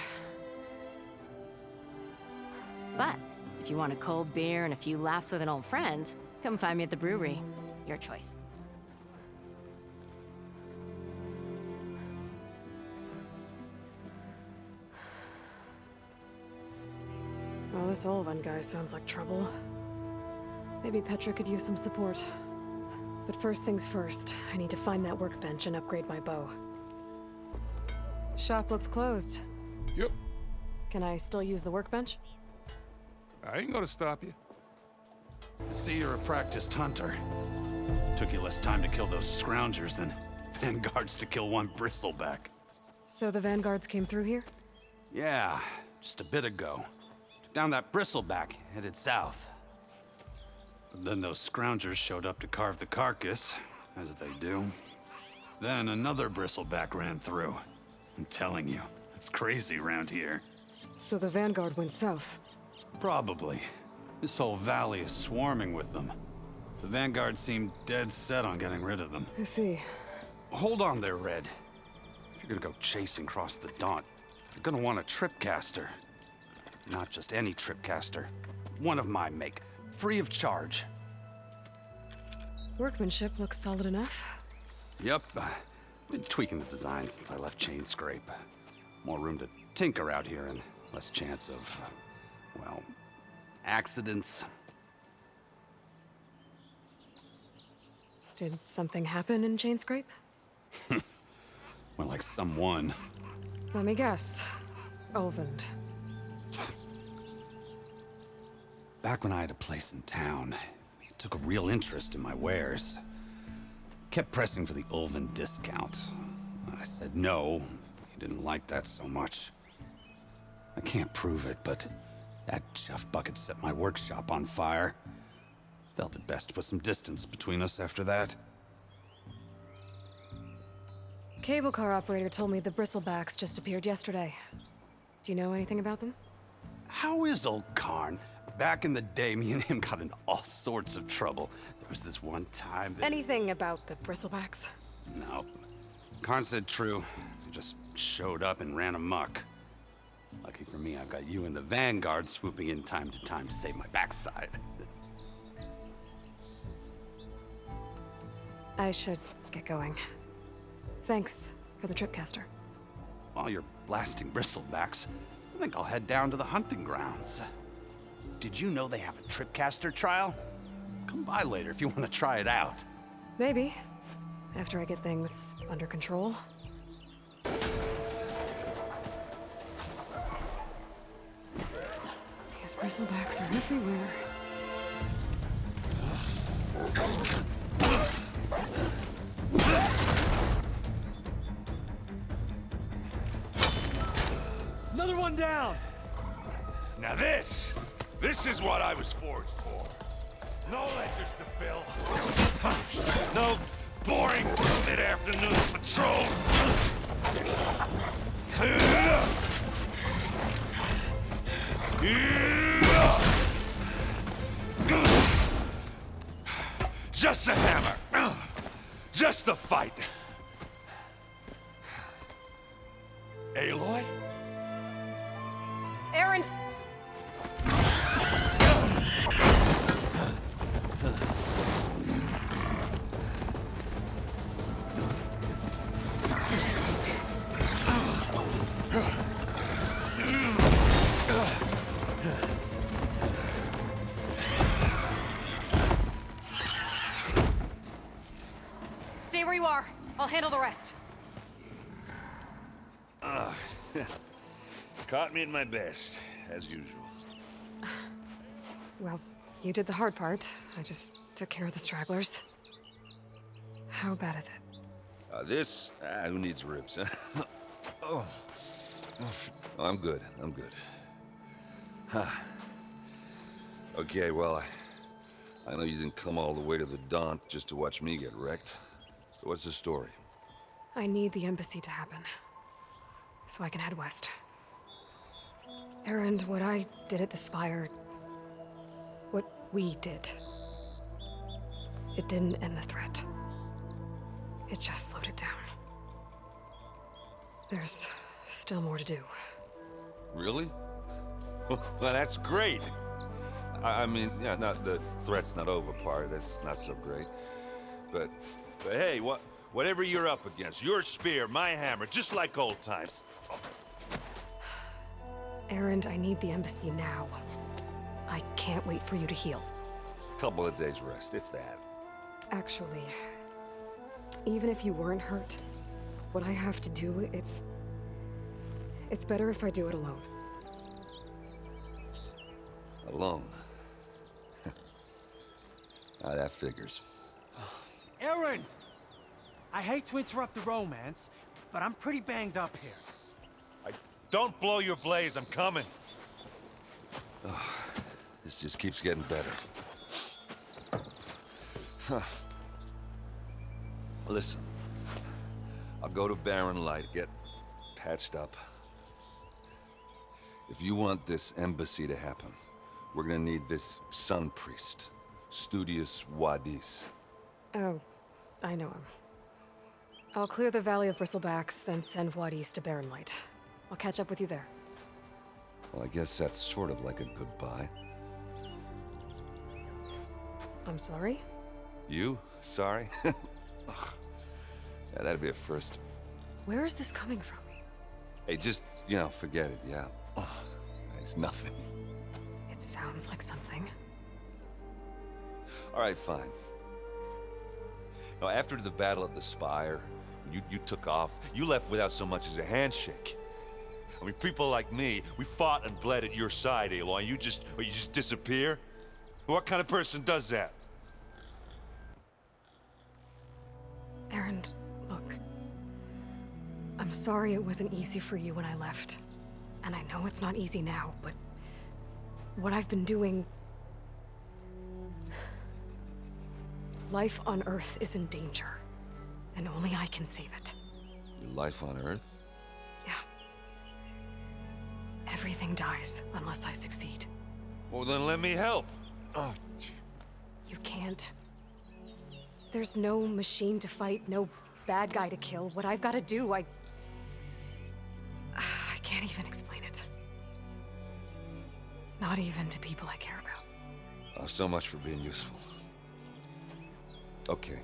U: But if you want a cold beer and a few laughs with an old friend, come find me at the brewery. Your choice.
B: Well, this old one guy sounds like trouble. Maybe Petra could use some support. But first things first, I need to find that workbench and upgrade my bow. Shop looks closed.
W: Yep.
B: Can I still use the workbench?
W: I ain't gonna stop you.
K: I see you're a practiced hunter. Took you less time to kill those scroungers than Vanguards to kill one bristleback.
B: So the Vanguards came through here?
K: Yeah, just a bit ago. Took down that bristleback, headed south. But then those scroungers showed up to carve the carcass, as they do. Then another bristleback ran through. I'm telling you, it's crazy around here.
B: So the Vanguard went south?
K: Probably. This whole valley is swarming with them. The Vanguard seemed dead set on getting rid of them.
B: I see.
K: Hold on there, Red. If you're gonna go chasing across the Daunt, you're gonna want a tripcaster. Not just any tripcaster. One of my make. Free of charge.
B: Workmanship looks solid enough.
K: Yep. Been tweaking the design since I left Chainscrape. More room to tinker out here, and Less chance of, well, accidents.
B: Did something happen in Chainscrape?
K: Well, like someone.
B: Let me guess. Ulvund.
K: Back when I had a place in town, he took a real interest in my wares. Kept pressing for the Ulvund discount. I said no. He didn't like that so much. I can't prove it, but that chuff bucket set my workshop on fire. Felt it best to put some distance between us after that.
B: Cable car operator told me the bristlebacks just appeared yesterday. Do you know anything about them?
K: How is old Karn? Back in the day, me and him got into all sorts of trouble. There was this one time that...
B: Anything about the bristlebacks?
K: No. Karn said true. Just showed up and ran amok. Lucky for me, I've got you and the Vanguard swooping in time to save my backside.
B: I should get going. Thanks for the tripcaster.
K: While you're blasting bristlebacks, I think I'll head down to the hunting grounds. Did you know they have a tripcaster trial? Come by later if you want to try it out.
B: Maybe. After I get things under control. These bristlebacks are everywhere.
D: Another one down! Now this is what I was forged for. No ledgers to fill. No boring mid-afternoon patrols. Just a hammer. Just a fight. Aloy?
B: Erend! Stay where you are. I'll handle the rest.
D: Caught me at my best, as usual.
B: Well, you did the hard part. I just took care of the stragglers. How bad is it?
D: Who needs ribs, huh? Oh. I'm good, I'm good. Huh. Okay, well, I know you didn't come all the way to the Daunt just to watch me get wrecked. So what's the story?
B: I need the embassy to happen, so I can head west. Erend, what I did at the Spire, what we did, it didn't end the threat. It just slowed it down. There's still more to do.
D: Really? Well, that's great. I mean, yeah, not the threat's not over part. That's not so great. But hey, whatever you're up against, your spear, my hammer, just like old times. Oh.
B: Erend, I need the embassy now. I can't wait for you to heal.
D: Couple of days rest, if that.
B: Actually, even if you weren't hurt, what I have to do, it's better if I do it alone.
D: Alone? That figures.
E: Erend! I hate to interrupt the romance, but I'm pretty banged up here.
D: Don't blow your blaze, I'm coming. Oh, this just keeps getting better. Huh. Listen, I'll go to Barren Light, get patched up. If you want this embassy to happen, we're gonna need this sun priest, Studius Wadis.
B: Oh, I know him. I'll clear the Valley of Bristlebacks, then send Wadis to Barren Light. I'll catch up with you there.
D: Well, I guess that's sort of like a goodbye.
B: I'm sorry?
D: You? Sorry? Ugh. Yeah, that'd be a first.
B: Where is this coming from?
D: Hey, just, forget it, yeah. Ugh. It's nothing.
B: It sounds like something.
D: All right, fine. Now, after the Battle of the Spire, you took off, you left without so much as a handshake. I mean, people like me, we fought and bled at your side, Aloy, and you just disappear? What kind of person does that?
B: Aaron, look. I'm sorry it wasn't easy for you when I left. And I know it's not easy now, but what I've been doing... Life on Earth is in danger, and only I can save it.
D: Your life on Earth?
B: Yeah. Everything dies unless I succeed.
D: Well, then let me help. Oh.
B: You can't. There's no machine to fight, no bad guy to kill. What I've got to do, I can't even explain it. Not even to people I care about.
D: Oh, so much for being useful. Okay.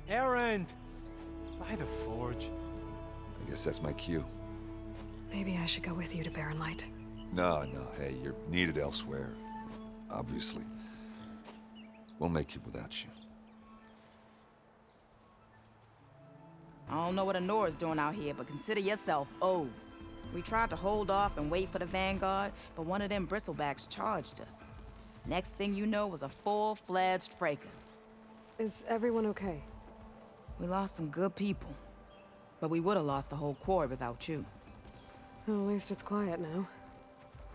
E: Erend! By the forge.
D: I guess that's my cue.
B: Maybe I should go with you to Barren Light.
D: No, hey, you're needed elsewhere. Obviously. We'll make it without you.
F: I don't know what Honora's doing out here, but consider yourself owed. We tried to hold off and wait for the Vanguard, but one of them bristlebacks charged us. Next thing you know was a full-fledged fracas.
B: Is everyone okay?
F: We lost some good people, but we would have lost the whole quarry without you.
B: Well, at least it's quiet now.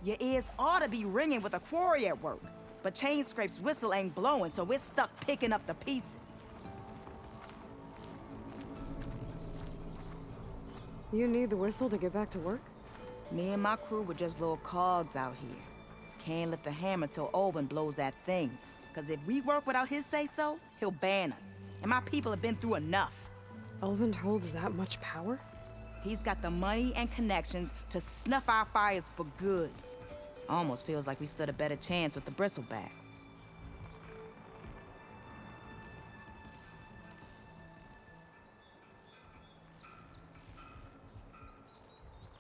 F: Your ears ought to be ringing with a quarry at work, but Chainscrape's whistle ain't blowing, so we're stuck picking up the pieces.
B: You need the whistle to get back to work?
F: Me and my crew were just little cogs out here. Can't lift a hammer till Olvin blows that thing. Cause if we work without his say-so, he'll ban us. And my people have been through enough.
B: Olvin holds that much power?
F: He's got the money and connections to snuff our fires for good. Almost feels like we stood a better chance with the bristlebacks.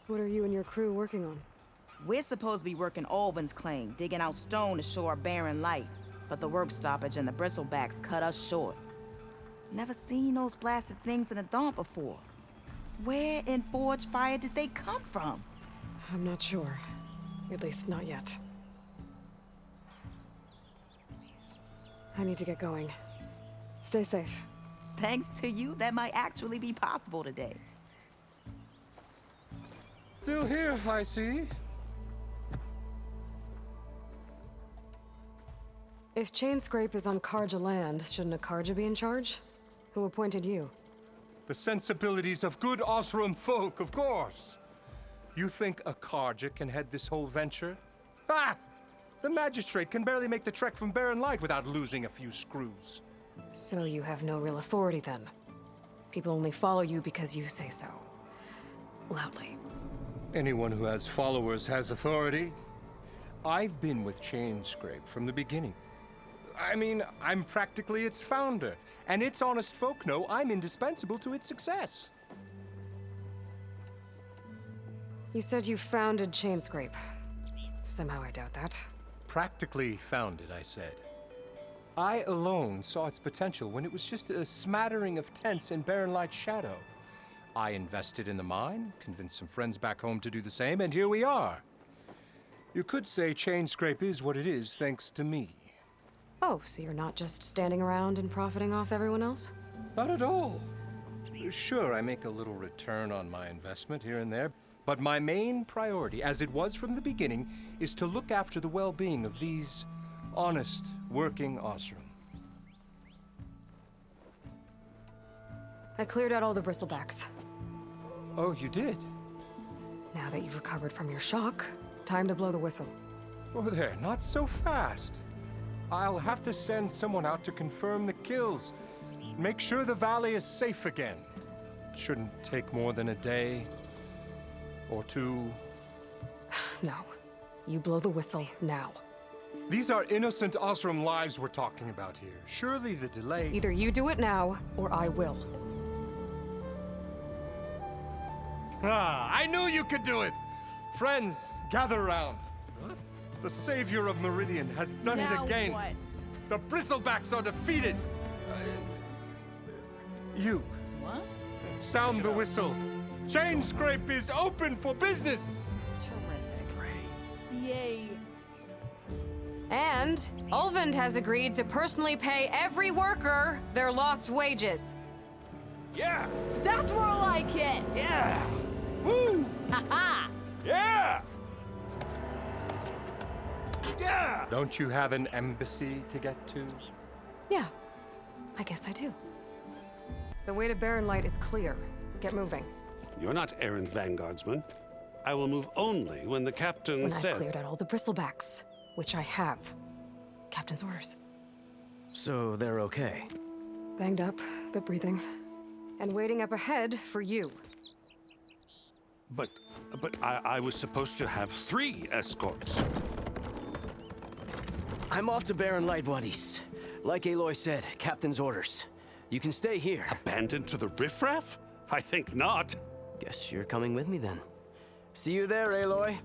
B: What are you and your crew working on?
F: We're supposed to be working Olvin's claim, digging out stone to show our Barren Light. But the work stoppage and the bristlebacks cut us short. Never seen those blasted things in a Dawn before. Where in Forge Fire did they come from?
B: I'm not sure. At least not yet. I need to get going. Stay safe.
F: Thanks to you, that might actually be possible today.
W: Still here, I see.
B: If Chainscrape is on Karja land, shouldn't a Karja be in charge? Who appointed you?
W: The sensibilities of good Osram folk, of course. You think a Karja can head this whole venture? Ah! The magistrate can barely make the trek from Barren Light without losing a few screws.
B: So you have no real authority then? People only follow you because you say so. Loudly.
W: Anyone who has followers has authority. I've been with Chainscrape from the beginning. I mean, I'm practically its founder, and its honest folk know I'm indispensable to its success.
B: You said you founded Chainscrape. Somehow I doubt that.
W: Practically founded, I said. I alone saw its potential when it was just a smattering of tents in Barren Light's shadow. I invested in the mine, convinced some friends back home to do the same, and here we are. You could say Chainscrape is what it is thanks to me.
B: Oh, so you're not just standing around and profiting off everyone else?
W: Not at all. Sure, I make a little return on my investment here and there, but my main priority, as it was from the beginning, is to look after the well-being of these honest, working Osram.
B: I cleared out all the bristlebacks.
W: Oh, you did?
B: Now that you've recovered from your shock, time to blow the whistle.
W: Oh, there, not so fast. I'll have to send someone out to confirm the kills. Make sure the valley is safe again. It shouldn't take more than a day or two.
B: No. You blow the whistle now.
W: These are innocent Osram lives we're talking about here. Surely the delay...
B: Either you do it now, or I will.
W: Ah, I knew you could do it! Friends, gather round. The savior of Meridian has done
J: Now
W: it again.
J: what?
W: The Bristlebacks are defeated. You.
J: What?
W: Sound the whistle. Chainscrape is open for business.
J: Yay.
B: And Ulvund has agreed to personally pay every worker their lost wages.
W: Yeah!
J: That's more like it!
W: Yeah! Woo!
J: Ha-ha!
W: Yeah! Yeah! Don't you have an embassy to get to?
B: Yeah, I guess I do. The way to Barren Light is clear. Get moving.
R: You're not errand vanguardsman. I will move only when the captain
B: When
R: says...
B: I've cleared out all the Bristlebacks, which I have. Captain's orders.
I: So they're okay?
B: Banged up, but breathing. And waiting up ahead for you.
R: But I was supposed to have 3 escorts.
I: I'm off to Barren Light, buddies. Like Aloy said, captain's orders. You can stay here.
R: Abandoned to the riffraff? I think not.
I: Guess you're coming with me then. See you there, Aloy.